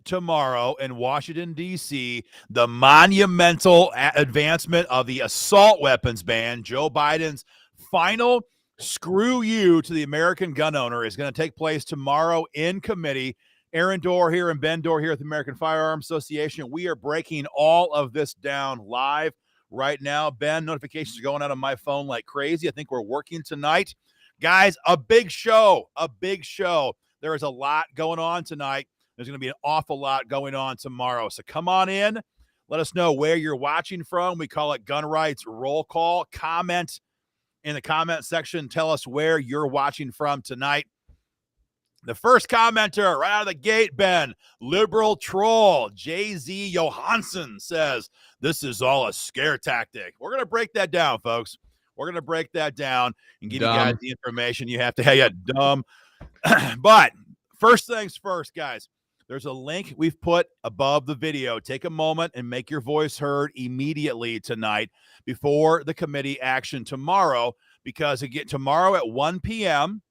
Tomorrow in Washington, D.C., the monumental advancement of the assault weapons ban, Joe Biden's final screw you to the American gun owner, is going to take place tomorrow in committee. Aaron Dorr here and Ben Dorr here at the American Firearms Association. We are breaking all of this down live right now. Ben, notifications are going out on my phone like crazy. I think we're working tonight. Guys, a big show, a big show. There is a lot going on tonight. There's going to be an awful lot going on tomorrow. So come on in. Let us know where you're watching from. We call it Gun Rights Roll Call. Comment in the comment section. Tell us where you're watching from tonight. The first commenter right out of the gate, Ben, liberal troll, J.Z. Johansson says, this is all a scare tactic. We're going to break that down, folks. We're going to break that down and give you guys the information you have to have. Yeah, dumb. But first things first, guys. There's a link we've put above the video. Take a moment and make your voice heard immediately tonight before the committee action tomorrow, because again, tomorrow at 1 p.m.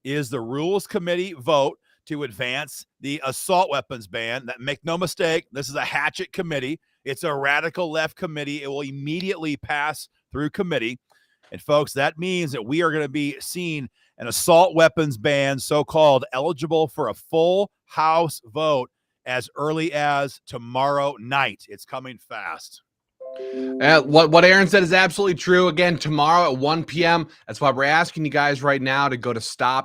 is the Rules Committee vote to advance the assault weapons ban. That, make no mistake, this is a hatchet committee. It's a radical left committee. It will immediately pass through committee. And folks, that means that we are going to be seeing an assault weapons ban, so-called, eligible for a full House vote as early as tomorrow night. It's coming fast. What Aaron said is absolutely true. Again, tomorrow at 1 p.m. That's why we're asking you guys right now to go to stopawb.com.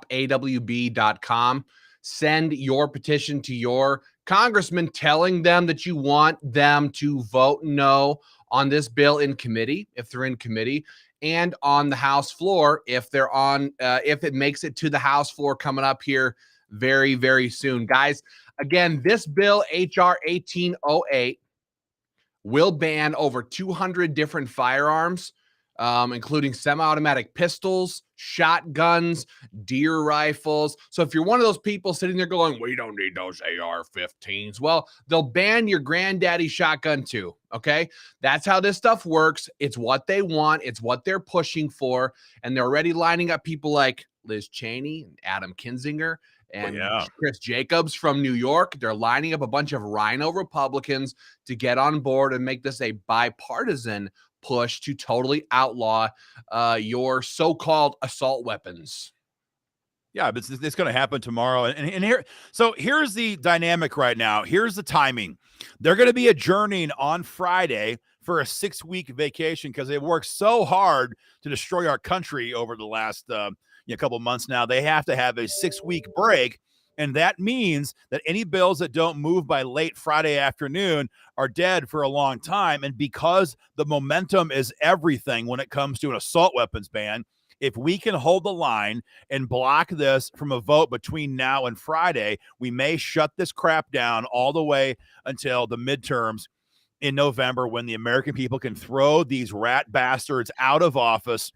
Send your petition to your congressman telling them that you want them to vote no on this bill in committee, if they're in committee, and on the House floor if they're on, if it makes it to the House floor coming up here very, very soon. Guys, again, this bill, H.R. 1808, will ban over 200 different firearms, including semi-automatic pistols, shotguns, deer rifles. So if you're one of those people sitting there going, we don't need those AR-15s, well, they'll ban your granddaddy shotgun too, okay? That's how this stuff works. It's what they want. It's what they're pushing for. And they're already lining up people like Liz Cheney and Adam Kinzinger and Chris Jacobs from New York. They're lining up a bunch of rhino Republicans to get on board and make this a bipartisan push to totally outlaw your so-called assault weapons. Yeah, but it's going to happen tomorrow. And here, so here's the dynamic right now. Here's the timing. They're going to be adjourning on Friday for a 6-week vacation because they've worked so hard to destroy our country over the last couple of months now. They have to have a 6-week break. And that means that any bills that don't move by late Friday afternoon are dead for a long time. And because the momentum is everything when it comes to an assault weapons ban, if we can hold the line and block this from a vote between now and Friday, we may shut this crap down all the way until the midterms in November, when the American people can throw these rat bastards out of office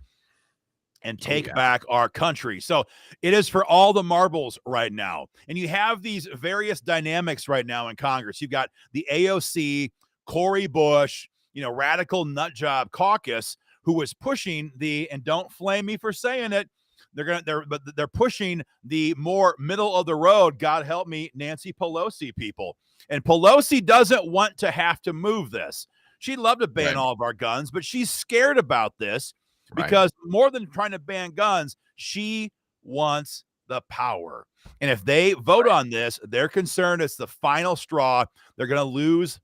and take back our country. So it is for all the marbles right now. And you have these various dynamics right now in Congress. You've got the AOC, Cori Bush, radical nutjob caucus, who was pushing and don't flame me for saying it, they're pushing the more middle of the road, God help me, Nancy Pelosi people. And Pelosi doesn't want to have to move this. She'd love to ban all of our guns, but she's scared about this. Because more than trying to ban guns, she wants the power. And if they vote on this, they're concerned it's the final straw. They're going to lose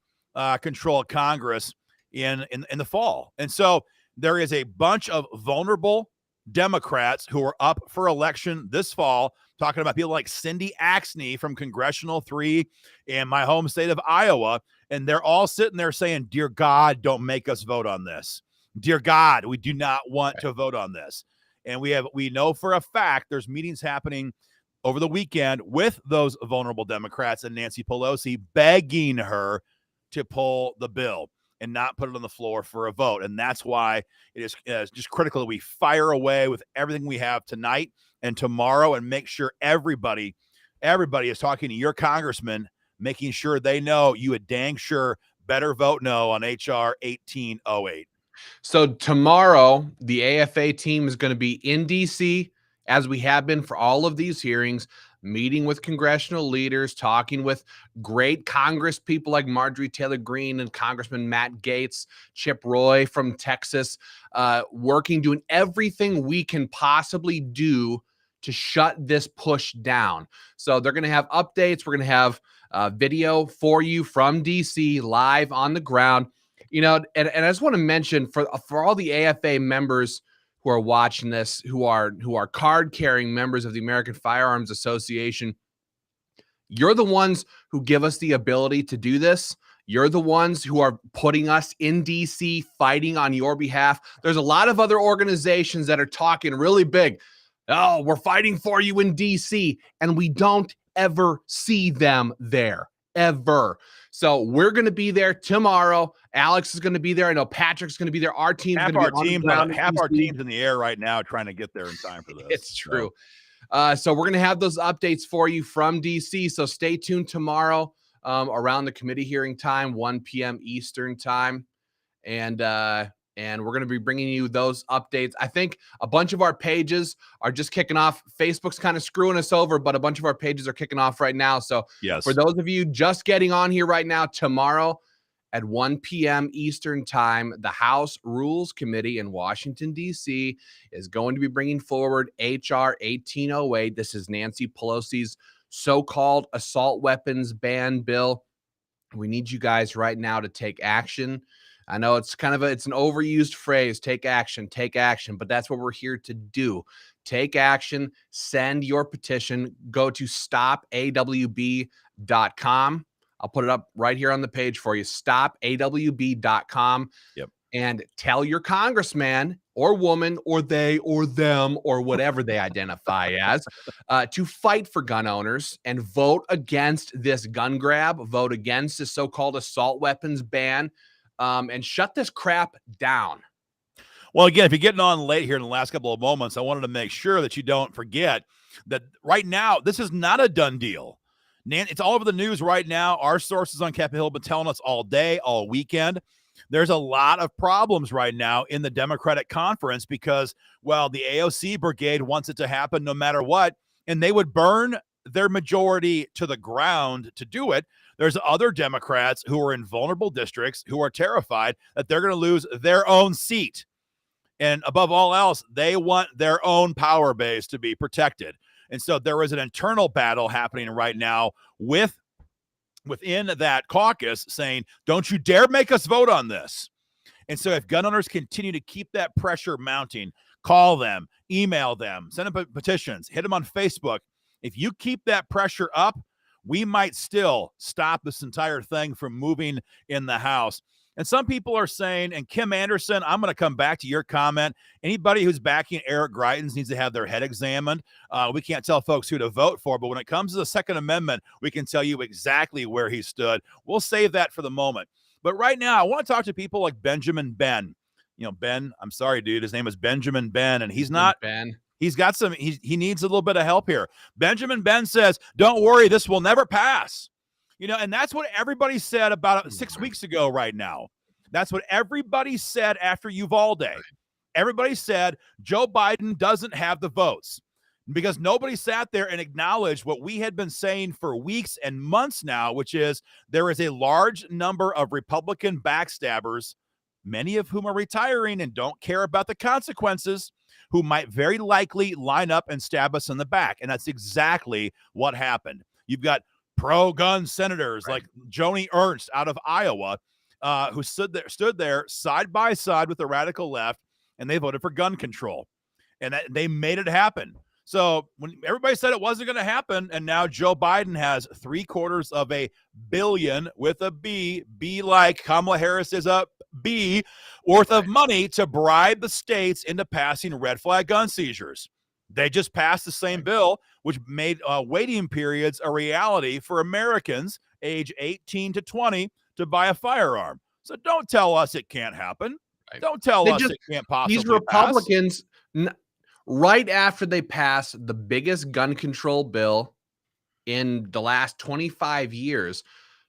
control of Congress in the fall. And so there is a bunch of vulnerable Democrats who are up for election this fall, talking about people like Cindy Axne from Congressional 3 in my home state of Iowa. And they're all sitting there saying, dear God, don't make us vote on this. Dear God, we do not want to vote on this. And we know for a fact there's meetings happening over the weekend with those vulnerable Democrats and Nancy Pelosi begging her to pull the bill and not put it on the floor for a vote. And that's why it is just critical that we fire away with everything we have tonight and tomorrow and make sure everybody is talking to your congressman, making sure they know you would dang sure better vote no on H.R. 1808. So tomorrow, the AFA team is going to be in D.C., as we have been for all of these hearings. meeting with congressional leaders, talking with great Congress people like Marjorie Taylor Greene and Congressman Matt Gaetz, Chip Roy from Texas, doing everything we can possibly do to shut this push down. So they're going to have updates. We're going to have video for you from DC live on the ground. And I just want to mention for all the AFA members who are watching this, who are card carrying members of the American Firearms Association, you're the ones who give us the ability to do this. You're the ones who are putting us in DC, fighting on your behalf. There's a lot of other organizations that are talking really big. Oh, we're fighting for you in DC, and we don't ever see them there, ever. So we're going to be there tomorrow. Alex is going to be there. I know Patrick's going to be there. Our team's going to be half our team's in the air right now trying to get there in time for this. It's true. So we're going to have those updates for you from DC. So stay tuned tomorrow around the committee hearing time, 1 p.m. Eastern time. And we're going to be bringing you those updates. I think a bunch of our pages are just kicking off. Facebook's kind of screwing us over, but a bunch of our pages are kicking off right now. So for those of you just getting on here right now, tomorrow at 1 p.m. Eastern time, the House Rules Committee in Washington, D.C. is going to be bringing forward H.R. 1808. This is Nancy Pelosi's so-called assault weapons ban bill. We need you guys right now to take action. I know it's it's an overused phrase, take action, but that's what we're here to do. Take action, send your petition, go to stopawb.com. I'll put it up right here on the page for you, stopawb.com. Yep. And tell your congressman or woman or they or them or whatever they identify as to fight for gun owners and vote against this gun grab, vote against this so-called assault weapons ban. And shut this crap down. Well, again, if you're getting on late here in the last couple of moments, I wanted to make sure that you don't forget that right now, this is not a done deal. It's all over the news right now. Our sources on Capitol Hill have been telling us all day, all weekend. There's a lot of problems right now in the Democratic conference because, well, the AOC brigade wants it to happen no matter what, and they would burn their majority to the ground to do it. There's other Democrats who are in vulnerable districts who are terrified that they're going to lose their own seat. And above all else, they want their own power base to be protected. And so there is an internal battle happening right now within that caucus saying, don't you dare make us vote on this. And so if gun owners continue to keep that pressure mounting, call them, email them, send them petitions, hit them on Facebook. If you keep that pressure up, we might still stop this entire thing from moving in the House. And some people are saying, and Kim Anderson, I'm going to come back to your comment. Anybody who's backing Eric Greitens needs to have their head examined. We can't tell folks who to vote for, but when it comes to the Second Amendment, we can tell you exactly where he stood. We'll save that for the moment. But right now, I want to talk to people like Benjamin Ben. Ben, I'm sorry, dude. His name is Benjamin Ben, and he's not Ben. He's got he needs a little bit of help here. Benjamin Ben says, don't worry, this will never pass. And that's what everybody said about 6 weeks ago right now. That's what everybody said after Uvalde. Everybody said Joe Biden doesn't have the votes because nobody sat there and acknowledged what we had been saying for weeks and months now, which is there is a large number of Republican backstabbers, many of whom are retiring and don't care about the consequences, who might very likely line up and stab us in the back. And that's exactly what happened. You've got pro-gun senators like Joni Ernst out of Iowa who stood there side by side with the radical left, and they voted for gun control. And they made it happen. So when everybody said it wasn't going to happen, and now Joe Biden has $750 million with a B like Kamala Harris is a B worth of money to bribe the states into passing red flag gun seizures. They just passed the same bill, which made waiting periods a reality for Americans age 18 to 20 to buy a firearm. So don't tell us it can't happen. Don't tell us it can't possibly These Republicans, right after they pass the biggest gun control bill in the last 25 years,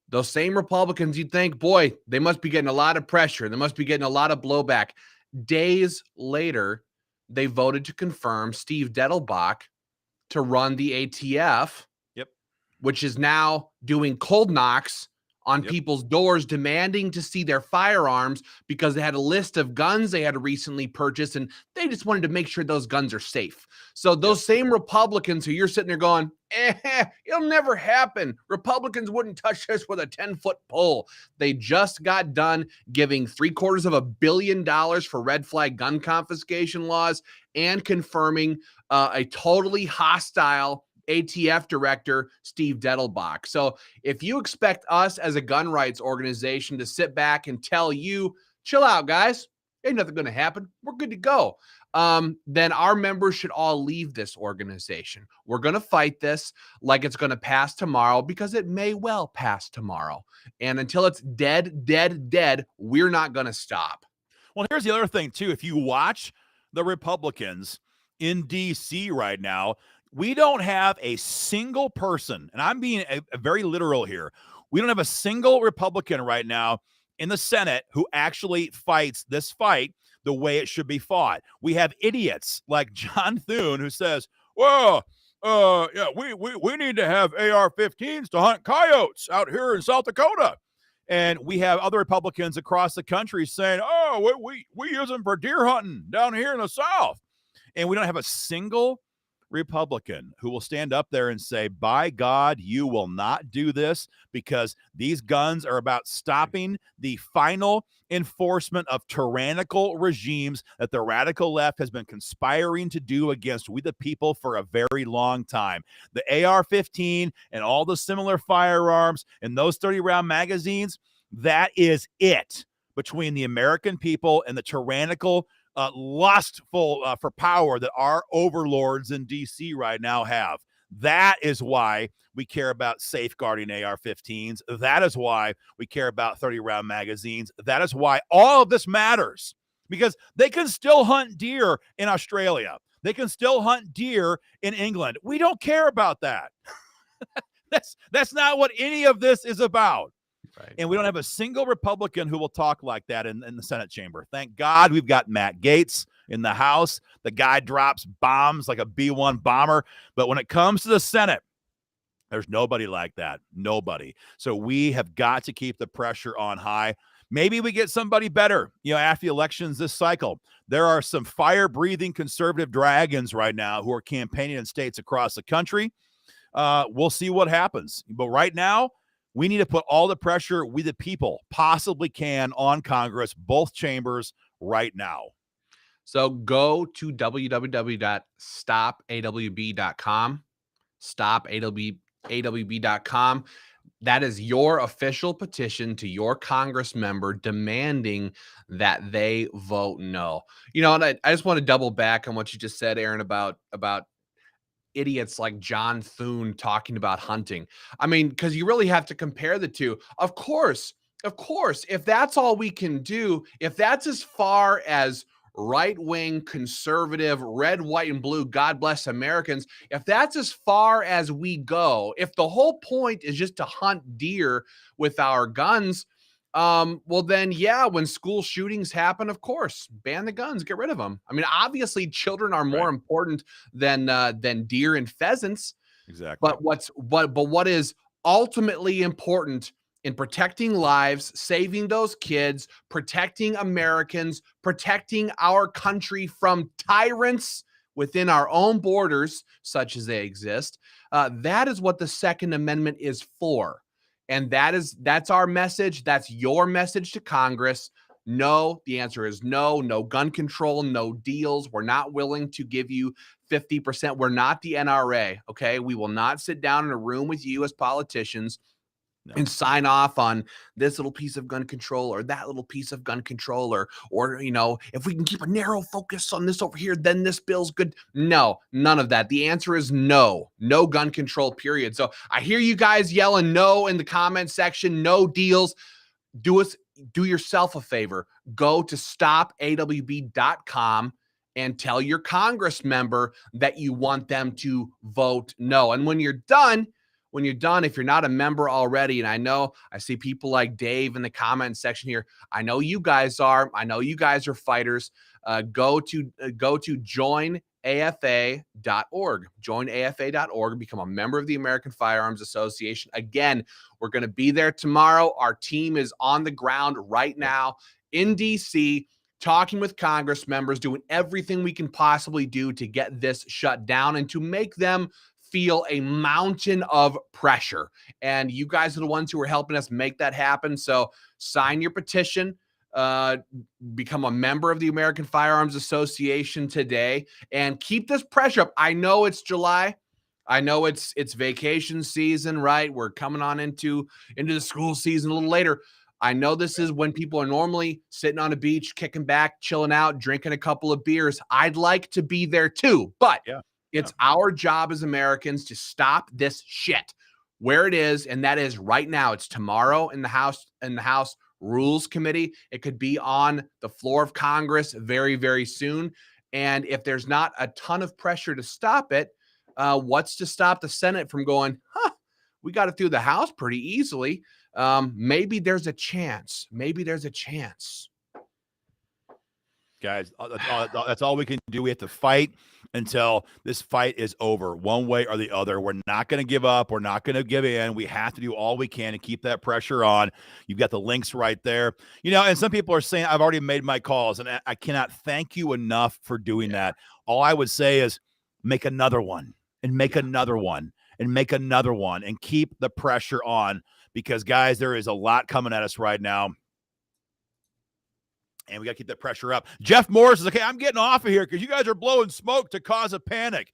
those same Republicans, you'd think, boy, they must be getting a lot of pressure. They must be getting a lot of blowback. Days later, they voted to confirm Steve Dettelbach to run the ATF, Yep. which is now doing cold knocks on Yep. people's doors, demanding to see their firearms because they had a list of guns they had recently purchased, and they just wanted to make sure those guns are safe. So those same Republicans who you're sitting there going, it'll never happen. Republicans wouldn't touch this with a 10-foot pole. They just got done giving $750 million for red flag gun confiscation laws and confirming a totally hostile ATF director, Steve Dettelbach. So if you expect us as a gun rights organization to sit back and tell you, chill out, guys, ain't nothing going to happen, we're good to go, then our members should all leave this organization. We're going to fight this like it's going to pass tomorrow, because it may well pass tomorrow. And until it's dead, we're not going to stop. Well, here's the other thing, too. If you watch the Republicans in D.C. right now, we don't have a single person, and I'm being a very literal here. We don't have a single Republican right now in the Senate who actually fights this fight the way it should be fought. We have idiots like John Thune who says, well, yeah, we need to have AR-15s to hunt coyotes out here in South Dakota. And we have other Republicans across the country saying, oh, we use them for deer hunting down here in the South. And we don't have a single Republican who will stand up there and say, by God, you will not do this, because these guns are about stopping the final enforcement of tyrannical regimes that the radical left has been conspiring to do against we the people for a very long time. The AR-15 and all the similar firearms and those 30-round magazines, that is it between the American people and the tyrannical lustful for power that our overlords in D.C. right now have. That is why we care about safeguarding AR-15s. That is why we care about 30-round magazines. That is why all of this matters, because they can still hunt deer in Australia. They can still hunt deer in England. We don't care about that. That's not what any of this is about. Right. And we don't have a single Republican who will talk like that in the Senate chamber. Thank God we've got Matt Gaetz in the House. The guy drops bombs like a B-1 bomber. But when it comes to the Senate, there's nobody like that. Nobody. So we have got to keep the pressure on high. Maybe we get somebody better, after the elections this cycle. There are some fire-breathing conservative dragons right now who are campaigning in states across the country. We'll see what happens. But right now, we need to put all the pressure we the people possibly can on Congress, both chambers, right now. So go to www.stopawb.com, stopawb.com. That is your official petition to your Congress member demanding that they vote no. And I just want to double back on what you just said, Aaron, about idiots like John Thune talking about hunting. I mean, because you really have to compare the two. Of course, if that's all we can do, if that's as far as right-wing, conservative, red, white, and blue, God bless Americans, if that's as far as we go, if the whole point is just to hunt deer with our guns, well then, yeah, when school shootings happen, of course, ban the guns, get rid of them. I mean, obviously children are more important than deer and pheasants. Exactly. But what is ultimately important in protecting lives, saving those kids, protecting Americans, protecting our country from tyrants within our own borders, such as they exist, that is what the Second Amendment is for. And that's our message. That's your message to Congress. No, the answer is no. No gun control, no deals. We're not willing to give you 50%. We're not the NRA, okay? We will not sit down in a room with you as politicians and sign off on this little piece of gun control or that little piece of gun control, or if we can keep a narrow focus on this over here, then this bill's good. No, none of that. The answer is no gun control, period. So I hear you guys yelling no in the comment section, no deals. Do yourself a favor. Go to stopawb.com and tell your Congress member that you want them to vote no. And when you're done, if you're not a member already, and I know I see people like Dave in the comment section here, I know you guys are. I know you guys are fighters. Go to join afa.org. Join afa.org, become a member of the American Firearms Association. Again, we're going to be there tomorrow. Our team is on the ground right now in DC, talking with Congress members, doing everything we can possibly do to get this shut down and to make them feel a mountain of pressure. And you guys are the ones who are helping us make that happen. So sign your petition, become a member of the American Firearms Association today, and keep this pressure up. I know it's July. I know it's vacation season, right? We're coming on into the school season a little later. I know this is when people are normally sitting on a beach, kicking back, chilling out, drinking a couple of beers. I'd like to be there too, but it's our job as Americans to stop this shit where it is, and that is right now. It's tomorrow in the House Rules Committee. It could be on the floor of Congress very, very soon. And if there's not a ton of pressure to stop it, what's to stop the Senate from going, we got it through the House pretty easily. Maybe there's a chance. Guys, that's all we can do. We have to fight until this fight is over, one way or the other. We're not going to give up. We're not going to give in. We have to do all we can to keep that pressure on. You've got the links right there. And some people are saying, I've already made my calls, and I cannot thank you enough for doing that. All I would say is make another one and make another one and make another one and keep the pressure on, because, guys, there is a lot coming at us right now. And we got to keep that pressure up. Jeff Morris is okay. I'm getting off of here because you guys are blowing smoke to cause a panic.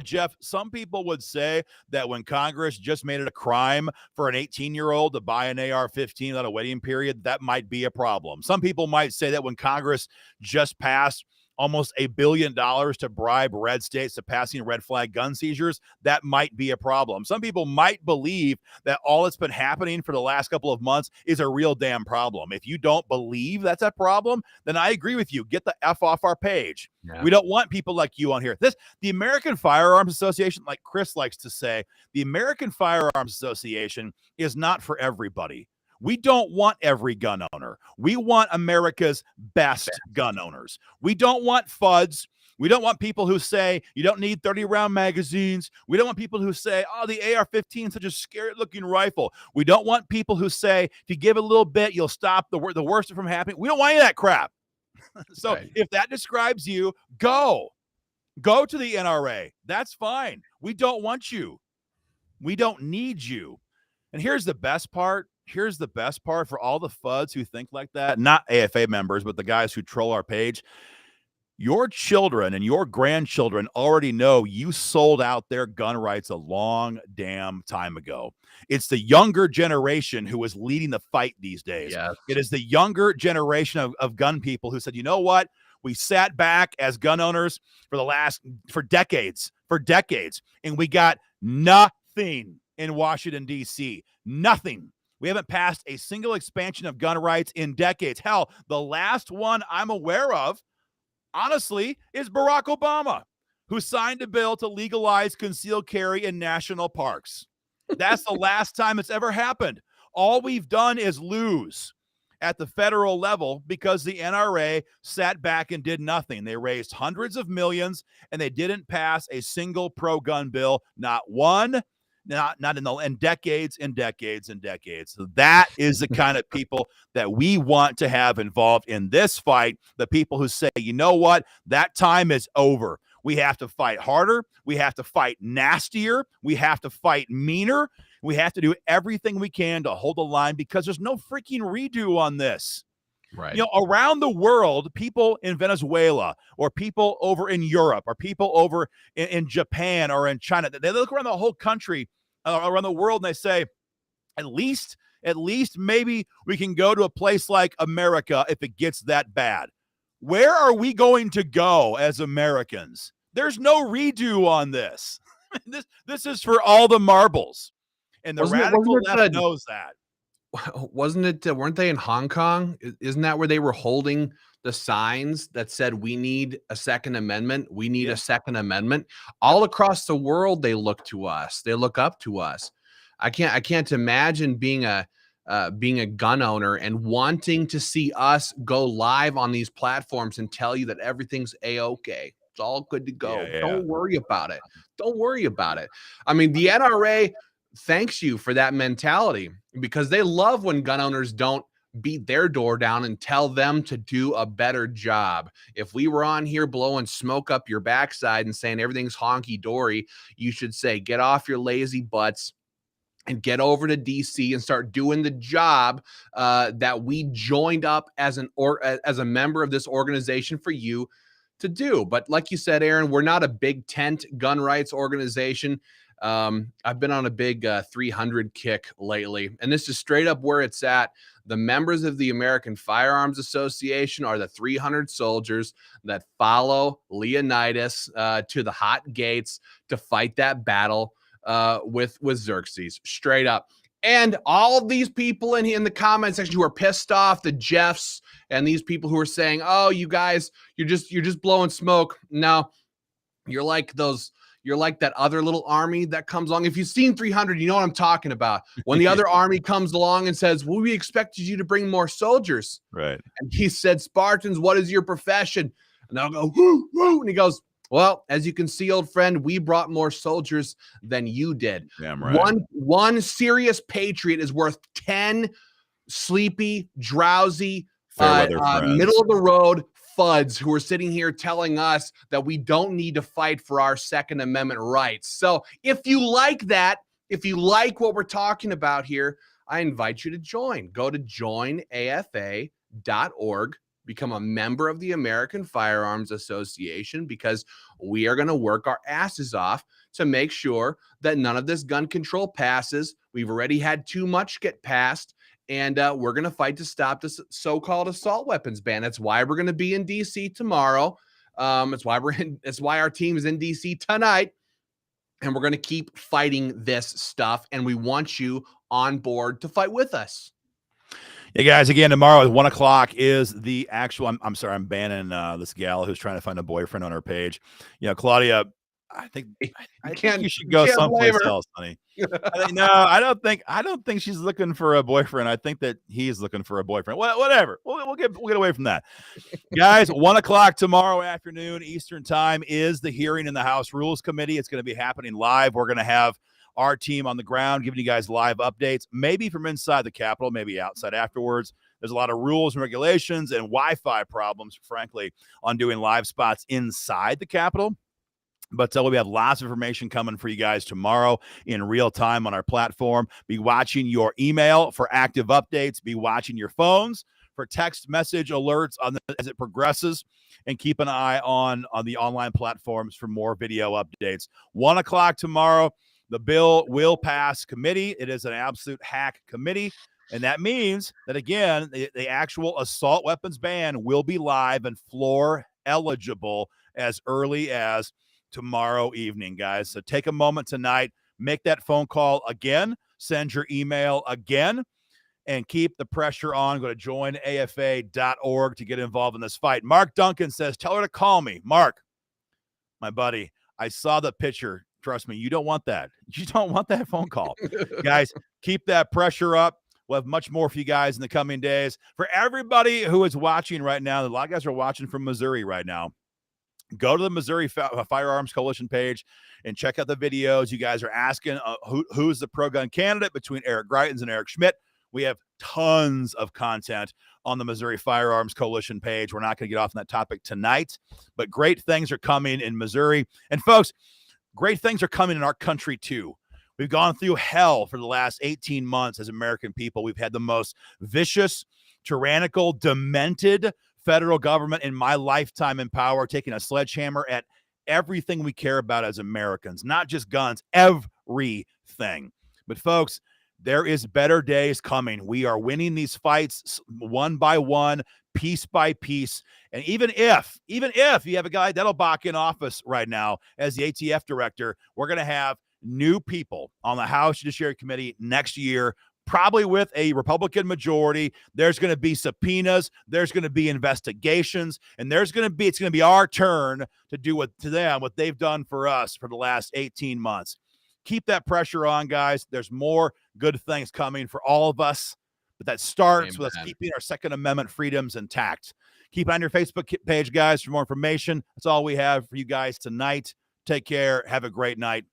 Jeff, some people would say that when Congress just made it a crime for an 18-year-old to buy an AR-15 without a waiting period, that might be a problem. Some people might say that when Congress just passed almost $1 billion to bribe red states to passing red flag gun seizures, that might be a problem. Some people might believe that all that's been happening for the last couple of months is a real damn problem. If you don't believe that's a problem, then I agree with you. Get the F off our page. We don't want people like you on here. The American Firearms Association, like Chris likes to say, the American Firearms Association is not for everybody. We don't want every gun owner. We want America's best gun owners. We don't want FUDs. We don't want people who say you don't need 30-round magazines. We don't want people who say, the AR-15 is such a scary-looking rifle. We don't want people who say, if you give a little bit, you'll stop the worst from happening. We don't want any of that crap. So if that describes you, go to the NRA. That's fine. We don't want you. We don't need you. And here's the best part. Here's the best part for all the FUDs who think like that, not AFA members, but the guys who troll our page. Your children and your grandchildren already know you sold out their gun rights a long damn time ago. It's the younger generation who is leading the fight these days. Yes. It is the younger generation of gun people who said, you know what? We sat back as gun owners for decades, and we got nothing in Washington, D.C. Nothing. We haven't passed a single expansion of gun rights in decades. Hell, the last one I'm aware of, honestly, is Barack Obama, who signed a bill to legalize concealed carry in national parks. That's the last time it's ever happened. All we've done is lose at the federal level because the NRA sat back and did nothing. They raised hundreds of millions, and they didn't pass a single pro-gun bill, not one. Not in decades and decades and decades. So that is the kind of people that we want to have involved in this fight. The people who say, you know what, that time is over. We have to fight harder. We have to fight nastier. We have to fight meaner. We have to do everything we can to hold the line because there's no freaking redo on this. Right. Around the world, people in Venezuela or people over in Europe or people over in Japan or in China, they look around the whole country, around the world, and they say, at least maybe we can go to a place like America if it gets that bad. Where are we going to go as Americans? There's no redo on this. This is for all the marbles. And the radical left knows that. Wasn't it, weren't they in Hong Kong? Isn't that where they were holding the signs that said, we need a Second Amendment? We need a Second Amendment. All across the world, they look to us. They look up to us. I can't imagine being a gun owner and wanting to see us go live on these platforms and tell you that everything's A-okay. It's all good to go. Yeah. Don't worry about it. Don't worry about it. I mean, the NRA thanks you for that mentality because they love when gun owners don't beat their door down and tell them to do a better job. If we were on here blowing smoke up your backside and saying everything's honky-dory, you should say, get off your lazy butts and get over to DC and start doing the job that we joined up as a member of this organization for you to do. But like you said, Aaron, we're not a big tent gun rights organization. I've been on a big 300 kick lately, and this is straight up where it's at. The members of the American Firearms Association are the 300 soldiers that follow Leonidas to the hot gates to fight that battle with Xerxes, straight up. And all of these people in the comment section who are pissed off, the Jeffs and these people who are saying, "Oh, you guys, you're just blowing smoke." No, you're like that other little army that comes along. If you've seen 300, you know what I'm talking about. When the other army comes along and says, "Well, we expected you to bring more soldiers," right? And he said, "Spartans, what is your profession?" And they'll go, "Woo, woo," and he goes, "Well, as you can see, old friend, we brought more soldiers than you did." Damn right. One serious patriot is worth 10 sleepy, drowsy, middle of the road fuds who are sitting here telling us that we don't need to fight for our Second Amendment rights. So if you like that, if you like what we're talking about here, I invite you to join. Go to joinafa.org. Become a member of the American Firearms Association because we are going to work our asses off to make sure that none of this gun control passes. We've already had too much get passed, and we're going to fight to stop this so-called assault weapons ban. That's why we're going to be in D.C. tomorrow. It's why our team is in D.C. tonight, and we're going to keep fighting this stuff, and we want you on board to fight with us. Hey guys, again, tomorrow at 1 o'clock is the actual, I'm sorry, I'm banning this gal who's trying to find a boyfriend on her page. You know, Claudia, I think you should go someplace else, honey. I don't think she's looking for a boyfriend. I think that he's looking for a boyfriend. Whatever. We'll get away from that. Guys, 1 o'clock tomorrow afternoon Eastern time is the hearing in the House Rules Committee. It's going to be happening live. We're going to have our team on the ground giving you guys live updates, maybe from inside the Capitol, maybe outside afterwards. There's a lot of rules and regulations and Wi-Fi problems, frankly, on doing live spots inside the Capitol. But we have lots of information coming for you guys tomorrow in real time on our platform. Be watching your email for active updates. Be watching your phones for text message alerts as it progresses. And keep an eye on the online platforms for more video updates. 1 o'clock tomorrow. The bill will pass committee. It is an absolute hack committee. And that means that, again, the actual assault weapons ban will be live and floor eligible as early as tomorrow evening, guys. So take a moment tonight, make that phone call again, send your email again, and keep the pressure on. Go to joinafa.org to get involved in this fight. Mark Duncan says, tell her to call me. Mark, my buddy, I saw the picture. Trust me, you don't want that. You don't want that phone call. Guys, keep that pressure up. We'll have much more for you guys in the coming days. For everybody who is watching right now, a lot of guys are watching from Missouri right now. Go to the Missouri Firearms Coalition page and check out the videos. You guys are asking who's the pro-gun candidate between Eric Greitens and Eric Schmidt. We have tons of content on the Missouri Firearms Coalition page. We're not going to get off on that topic tonight, but great things are coming in Missouri. And folks, great things are coming in our country too. We've gone through hell for the last 18 months as American people. We've had the most vicious, tyrannical, demented federal government in my lifetime in power, taking a sledgehammer at everything we care about as Americans, not just guns, everything. But folks, there is better days coming. We are winning these fights one by one, piece by piece. And even if you have a guy Dettelbach in office right now as the ATF director, we're going to have new people on the House Judiciary Committee next year, probably with a Republican majority. There's going to be subpoenas. There's going to be investigations. And it's going to be our turn to do what they've done for us for the last 18 months. Keep that pressure on, guys. There's more good things coming for all of us. But that starts with us keeping our Second Amendment freedoms intact. Keep on your Facebook page, guys, for more information. That's all we have for you guys tonight. Take care. Have a great night.